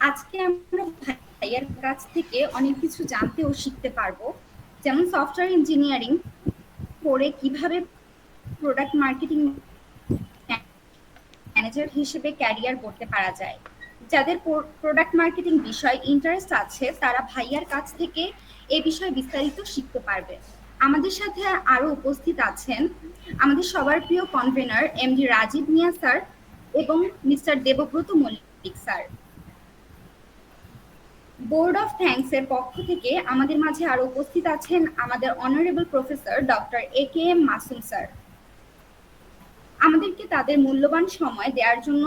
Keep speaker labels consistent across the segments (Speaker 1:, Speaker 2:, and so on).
Speaker 1: আজকে আমরা ভাইয়ার কাছ থেকে অনেক কিছু জানতে ও শিখতে পারবো, যেমন সফটওয়্যার ইঞ্জিনিয়ারিং করে কিভাবে প্রোডাক্ট মার্কেটিং ম্যানেজার হিসেবে ক্যারিয়ার করতে পারা যায়। যাদের প্রোডাক্ট মার্কেটিং বিষয়ে ইন্টারেস্ট আছে তারা ভাইয়ার কাছ থেকে এ বিষয়ে বিস্তারিত শিখতে পারবে। আমাদের সাথে আরো উপস্থিত আছেন আমাদের সবার প্রিয় convener MD Rajib Mia sir এবং mister Debabrata Mallick sir. Board of thanks এর পক্ষ থেকে আমাদের মাঝে আরো উপস্থিত আছেন আমাদের honourable professor doctor A K M Masum sir. আমাদেরকে তাদের মূল্যবান সময় দেওয়ার জন্য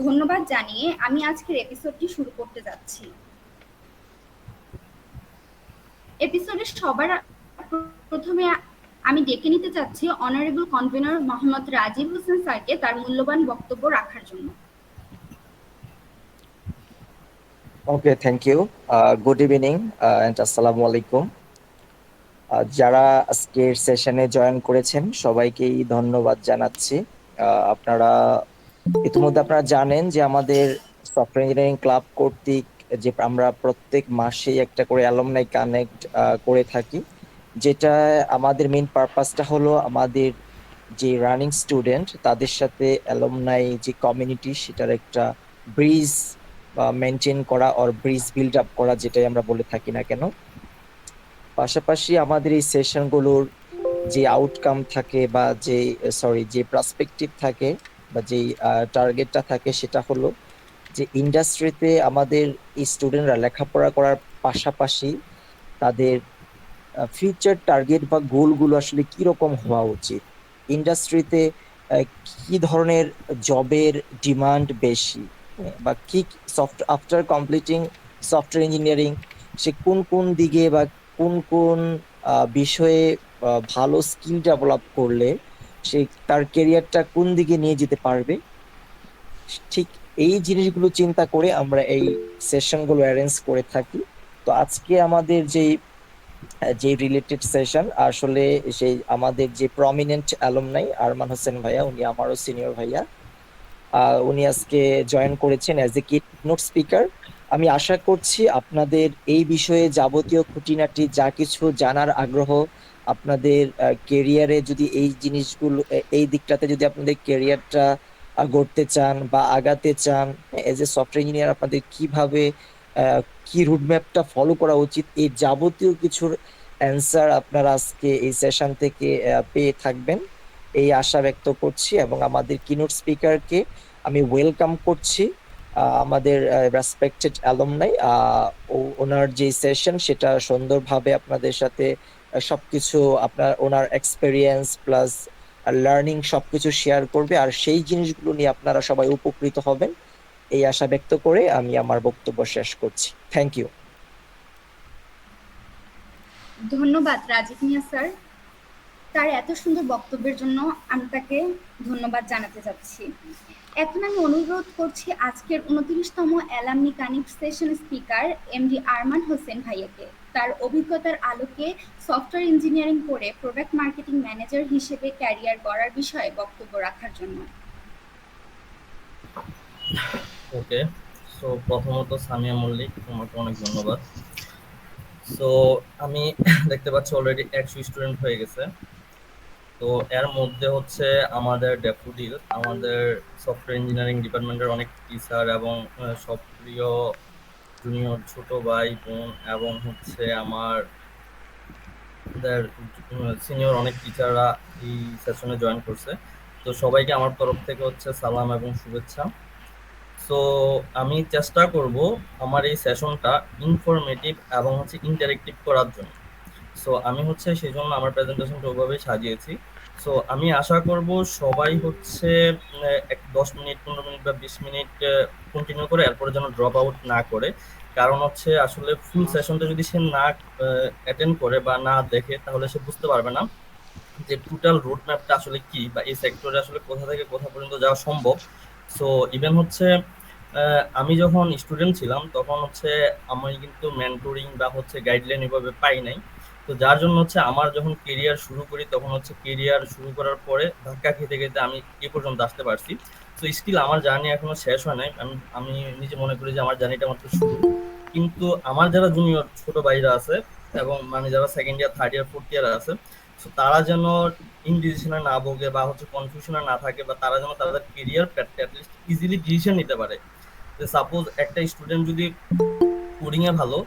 Speaker 1: ধন্যবাদ জানিয়ে আমি আজকের এপিসোডটি শুরু করতে যাচ্ছি। এপিসোডের সবার প্রথমে আমি ডেকে নিতে চাচ্ছি অনারেবল কনভেনর মোহাম্মদ রাজীব হোসেন স্যারকে তার মূল্যবান বক্তব্য রাখার জন্য।
Speaker 2: Okay, thank you. Good evening and আসসালামু আলাইকুম। যারা আজকের সেশনে জয়েন করেছেন সবাইকেই ধন্যবাদ জানাচ্ছি। আপনারা ইতিমধ্যে জানেন যে আমাদের সফটওয়্যার ইঞ্জিনিয়ারিং ক্লাব কর্তৃক যে আমরা প্রত্যেক মাসেই একটা করে অ্যালুমনাই কানেক্ট করে থাকি, যেটা আমাদের মেইন পারপাসটা হলো আমাদের যে রানিং স্টুডেন্ট তাদের সাথে অ্যালুমনাই যে কমিউনিটি সেটার একটা ব্রিজ বা মেনটেন করা অর ব্রিজ বিল্ড আপ করা, যেটাই আমরা বলে থাকি না কেন। পাশাপাশি আমাদের এই সেশনগুলোর যে আউটকাম থাকে বা যে পার্সপেক্টিভ থাকে বা যে টার্গেটটা থাকে সেটা হলো যে ইন্ডাস্ট্রিতে আমাদের এই স্টুডেন্টরা লেখাপড়া করার পাশাপাশি তাদের ফিউচার টার্গেট বা গোলগুলো আসলে কি রকম হওয়া উচিত, ইন্ডাস্ট্রিতে কি ধরনের জবের ডিমান্ড বেশি, বা কি আফটার কমপ্লিটিং সফটওয়্যার ইঞ্জিনিয়ারিং সে কোন কোন দিকে বা কোন কোন বিষয়ে ভালো স্কিল ডেভেলপ করলে সে তার ক্যারিয়ারটা কোন দিকে নিয়ে যেতে পারবে। ঠিক এই জিনিসগুলো চিন্তা করে আমরা এই সেশনগুলো অ্যারেঞ্জ করে থাকি। তো আজকে আমাদের যে রিলেটেড সেশন আসলে সেই আমাদের যে প্রমিনেন্ট অ্যালুমনাই আরমান হোসেন ভাইয়া, উনি আমারও সিনিয়র ভাইয়া, উনি আজকে জয়েন করেছেন অ্যাজ এ কিনোট স্পিকার। আমি আশা করছি আপনাদের এই বিষয়ে যাবতীয় খুঁটিনাটি যা কিছু জানার আগ্রহ, আপনাদের কেরিয়ারে যদি এই জিনিসগুলো এই দিকটাতে যদি আপনাদের কেরিয়ারটা গড়তে চান বা আগাতে চান, এজ এ সফটওয়্যার ইঞ্জিনিয়ার আপনাদের কিভাবে কি রুটম্যাপটা ফলো করা উচিত, এই যাবতীয় কিছুর অ্যান্সার আপনারা আজকে এই সেশন থেকে পেয়ে থাকবেন এই আশা ব্যক্ত করছি। এবং আমাদের কিনোট স্পিকারকে আমি ওয়েলকাম করছি, আমাদের রেসপেক্টেড অ্যালুমনাই। ওনার যে সেশন সেটা সুন্দরভাবে আপনাদের সাথে সবকিছু ওনার এক্সপেরিয়েন্স প্লাস লার্নিং সবকিছু শেয়ার করবে, আর সেই জিনিসগুলো নিয়ে আপনারা সবাই উপকৃত হবেন এই আশা ব্যক্ত করে আমি আমার বক্তব্য শেষ করছি। Thank you.
Speaker 1: ধন্যবাদ রাজীব মিয়া স্যার, তার এত সুন্দর বক্তব্যের জন্য আমি তাকে ধন্যবাদ জানাতে চাচ্ছি। এখন আমি অনুরোধ করছি আজকের 29তম alumni connect session speaker MD Arman Hossain ভাইয়াকে তার অভিজ্ঞতার আলোকে সফটওয়্যার ইঞ্জিনিয়ারিং করে প্রোডাক্ট মার্কেটিং ম্যানেজার হিসেবে ক্যারিয়ার গড়ার বিষয়ে বক্তব্য রাখার জন্য।
Speaker 3: ওকে, সো প্রথমত সামিয়া মল্লিক, তোমাকে অনেক ধন্যবাদ। সো আমি দেখতে পাচ্ছি অলরেডি 100 স্টুডেন্ট হয়ে গেছে। তো এর মধ্যে হচ্ছে আমাদের ড্যাফোডিল, আমাদের সফটওয়্যার ইঞ্জিনিয়ারিং ডিপার্টমেন্টের অনেক টিচার এবং সব প্রিয় জুনিয়র ছোট ভাই বোন এবং হচ্ছে আমাদের সিনিয়র অনেক টিচাররা এই সেশনে জয়েন করছে। তো সবাইকে আমার তরফ থেকে হচ্ছে সালাম এবং শুভেচ্ছা। সো আমি চেষ্টা করব আমার এই সেশনটা ইনফরমেটিভ এবং হচ্ছে ইন্টারেক্টিভ করার জন্য। সো আমি হচ্ছে সেই জন্য আমার প্রেজেন্টেশনটা ওইভাবেই সাজিয়েছি। সো আমি আশা করব সবাই হচ্ছে 10 মিনিট 15 মিনিট বা 20 মিনিট কন্টিনিউ করে এরপরে যেন ড্রপ আউট না করে। কারণ হচ্ছে আসলে ফুল সেশনটা যদি সে না অ্যাটেন্ড করে বা না দেখে তাহলে সে বুঝতে পারবে না যে টোটাল রুট ম্যাপটা আসলে কি বা এই সেক্টরে আসলে কোথা থেকে কোথা পর্যন্ত যাওয়া সম্ভব। সো ইভেন হচ্ছে আমি যখন স্টুডেন্ট ছিলাম তখন হচ্ছে আমি কিন্তু মেন্টরিং বা হচ্ছে গাইডলাইন এভাবে পাই নাই। তো যার জন্য হচ্ছে আমার যখন কেরিয়ার শুরু করি তখন হচ্ছে কেরিয়ার শুরু করার পরে ধাক্কা খেতে খেতে আমি এ পর্যন্ত আসতে পারছি। তো সো স্টিল আমার জার্নি এখনো শেষ হয় নাই। আমি নিজে মনে করি যে আমার জার্নিটা মাত্র শুরু। কিন্তু আমার যারা জুনিয়র ছোট ভাইরা আছে এবং মানে যারা second year, third year, fourth year আছে, সো তারা যেন ইনডিসিশনে না ভোগে বা হচ্ছে কনফিউশনে না থাকে, বা তারা যেন তাদের কেরিয়ার অ্যাটলিস্ট ইজিলি ডিসিশন নিতে পারে। যে সাপোজ একটা স্টুডেন্ট যদি কোডিং এ ভালো,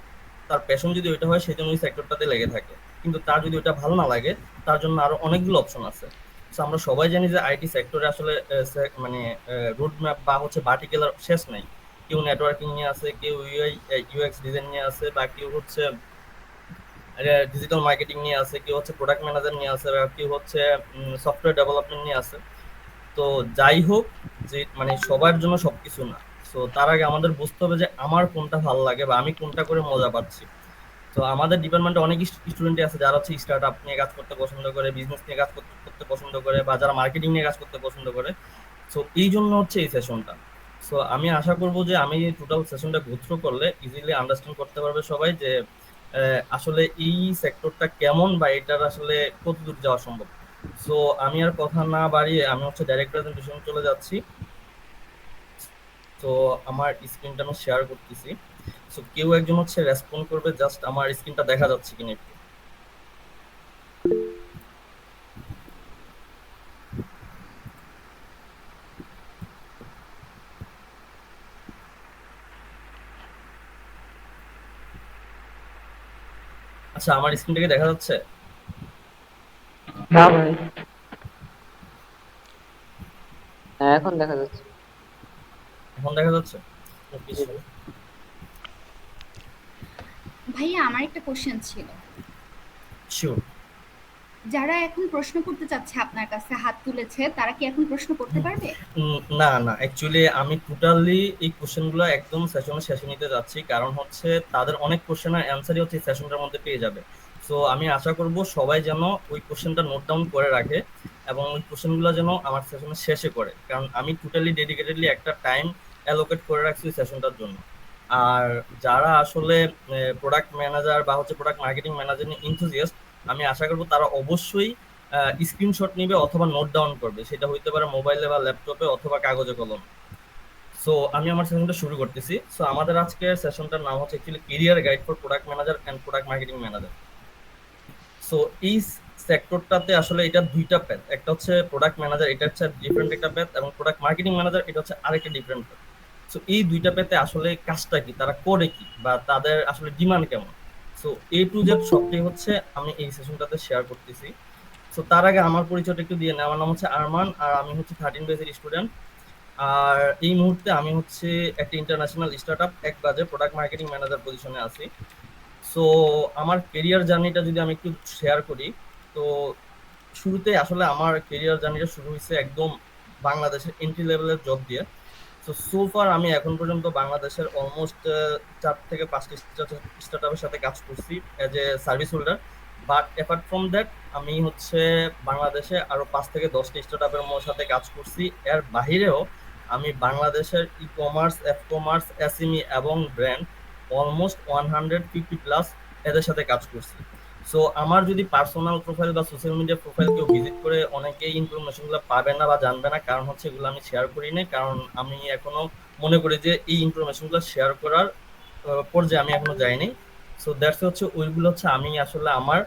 Speaker 3: তার প্যাশন যদি ওইটা হয় সেই জন্য ওই সেক্টরটাতে লেগে থাকে। কিন্তু তার যদি ওইটা ভালো না লাগে, তার জন্য আরো অনেকগুলো অপশন আছে। তো আমরা সবাই জানি যে আইটি সেক্টরে আসলে মানে রোড ম্যাপ বা হচ্ছে ভার্টিক্যাল শেষ নাই। কেউ নেটওয়ার্কিং নিয়ে আছে, কেউ ইউআই ইউএক্স ডিজাইন নিয়ে আছে, বা কেউ হচ্ছে ডিজিটাল মার্কেটিং নিয়ে আছে, কেউ হচ্ছে প্রোডাক্ট ম্যানেজার নিয়ে আছে, বা কেউ হচ্ছে সফটওয়্যার ডেভেলপমেন্ট নিয়ে আছে। তো যাই হোক, যে মানে সবার জন্য সবকিছু না। তো তার আগে আমাদের বুঝতে হবে যে আমার কোনটা ভালো লাগে বা আমি কোনটা করে মজা পাচ্ছি। তো আমাদের ডিপার্টমেন্টে অনেক স্টুডেন্ট আছে যারা হচ্ছে স্টার্ট আপ নিয়ে কাজ করতে পছন্দ করে, বিজনেস নিয়ে কাজ করতে করতে পছন্দ করে, বা যারা মার্কেটিং নিয়ে কাজ করতে পছন্দ করে। সো এই জন্য হচ্ছে এই সেশনটা। সো আমি আশা করব যে আমি টোটাল সেশনটা গো থ্রু করলে ইজিলি আন্ডারস্ট্যান্ড করতে পারবে সবাই যে আসলে এই সেক্টরটা কেমন বা এটার আসলে কত দূর যাওয়া সম্ভব। সো আমি আর কথা না বাড়িয়ে আমি হচ্ছে ডাইরেক্ট প্রেজেন্টেশন চলে যাচ্ছি। তো আমার স্ক্রিনটা আমি শেয়ার করতেছি। সো কেউ একজন হচ্ছে রেসপন্ড করবে, জাস্ট আমার স্ক্রিনটা দেখা যাচ্ছে কিনা একটু। আচ্ছা, আমার স্ক্রিনটাকে দেখা যাচ্ছে?
Speaker 4: না ভাই, হ্যাঁ এখন দেখা যাচ্ছে।
Speaker 3: এখন দেখা যাচ্ছে? ওকে,
Speaker 4: জি ভাই।
Speaker 1: ভাইয়া আমার একটা কোশ্চেন ছিল।
Speaker 3: শিওর।
Speaker 1: যারা এখন প্রশ্ন করতে চাচ্ছে আপনার কাছে হাত তুলেছে, তারা কি এখন প্রশ্ন করতে পারবে?
Speaker 3: না না, অ্যাকচুয়ালি আমি টোটালি এই কোশ্চেনগুলো একদম সেশনের শেষে নিতে যাচ্ছি, কারণ হচ্ছে তাদের অনেক কোশ্চেনের অ্যান্সারই হচ্ছে সেশনটার মধ্যে পেয়ে যাবে। সো আমি আশা করব সবাই যেন ওই কোশ্চেনটা নোট ডাউন করে রাখে এবং ওই কোশ্চেনগুলো যেন আমার সেশনের শেষে করে, কারণ আমি টোটালি ডেডিকেটেডলি একটা টাইম অ্যালোকেট করে রাখছি ওই সেশনটার জন্য। আর যারা আসলে প্রোডাক্ট ম্যানেজার বা হচ্ছে প্রোডাক্ট মার্কেটিং ম্যানেজার নিয়ে ইনথুজিয়াস্ট, আমি আশা করব তারা অবশ্যই স্ক্রিনশট নিবে অথবা নোট ডাউন করবে, সেটা হইতে পারে মোবাইলে বা ল্যাপটপে অথবা কাগজে কলমে। সো আমি আমার সেশনটা শুরু করতেছি। সো আমাদের আজকের সেশনটার নাম হচ্ছে actually career guide for product manager and product marketing manager. So এই সেক্টরটাতে আসলে এটা দুইটা প্যাথ, একটা হচ্ছে প্রোডাক্ট ম্যানেজার, এটা হচ্ছে ডিফারেন্ট একটা প্যাথ, এবং প্রোডাক্ট মার্কেটিং ম্যানেজার এটা হচ্ছে আরেকটা ডিফারেন্ট প্যাথ। সো এই দুইটা পেতে আসলে কাজটা কি, তারা করে কি, বা তাদের আসলে ডিমান্ড কেমন, সো এ টু জেড সবটাই হচ্ছে আমি এই সেশনটাতে শেয়ার করতেছি। সো তার আগে আমার পরিচয়টা একটু দিয়ে নেই। আমার নাম হচ্ছে আরমান, আর আমি হচ্ছে 13 বেসের স্টুডেন্ট। আর এই মুহূর্তে আমি হচ্ছে একটা ইন্টারন্যাশনাল স্টার্টআপ এক বাজে প্রোডাক্ট মার্কেটিং ম্যানেজার পজিশনে আছি। সো আমার কেরিয়ার জার্নিটা যদি আমি একটু শেয়ার করি, তো শুরুতে আসলে আমার কেরিয়ার জার্নিটা শুরু হয়েছে একদম বাংলাদেশের এন্ট্রি লেভেলের জব দিয়ে। সো ফার আমি এখন পর্যন্ত বাংলাদেশের অলমোস্ট 4 থেকে 5টি স্টার্টআপের সাথে কাজ করছি as a service holder. But apart from that আমি হচ্ছে বাংলাদেশে আরো 5 থেকে 10টি স্টার্টআপের সাথে কাজ করছি। এর বাহিরেও আমি বাংলাদেশের e commerce, F commerce, SME এবং ব্র্যান্ড অলমোস্ট 150+ এদের সাথে কাজ করছি। সো আমার যদি পার্সোনাল প্রোফাইল বা সোশ্যাল মিডিয়া প্রোফাইল কেউ ভিজিট করে, অনেকেই ইনফরমেশনগুলো পাবে না বা জানবে না, কারণ হচ্ছে এগুলো আমি শেয়ার করি না, কারণ আমি এখনো মনে করি যে এই ইনফরমেশনগুলো শেয়ার করার পর্যায়ে আমি এখনো যাইনি। সো দ্যাটস হচ্ছে ওইগুলো হচ্ছে আমি আসলে আমার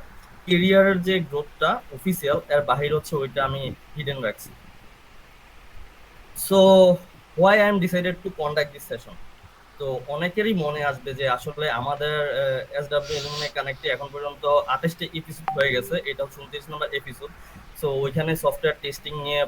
Speaker 3: কেরিয়ারের যে গ্রোথটা অফিসিয়াল এর বাহির হচ্ছে ওইটা আমি হিডেন রাখছি। So why I am decided to conduct this session. তো অনেকেরই মনে আসবে যে আসলে আমাদের এসডব্লিউ এলুমিনাই কানেক্টে এখন পর্যন্ত 28টি এপিসোড হয়ে গেছে, এটা 29 নম্বর এপিসোড। সো ওইখানে সফটওয়্যার টেস্টিং নিয়ে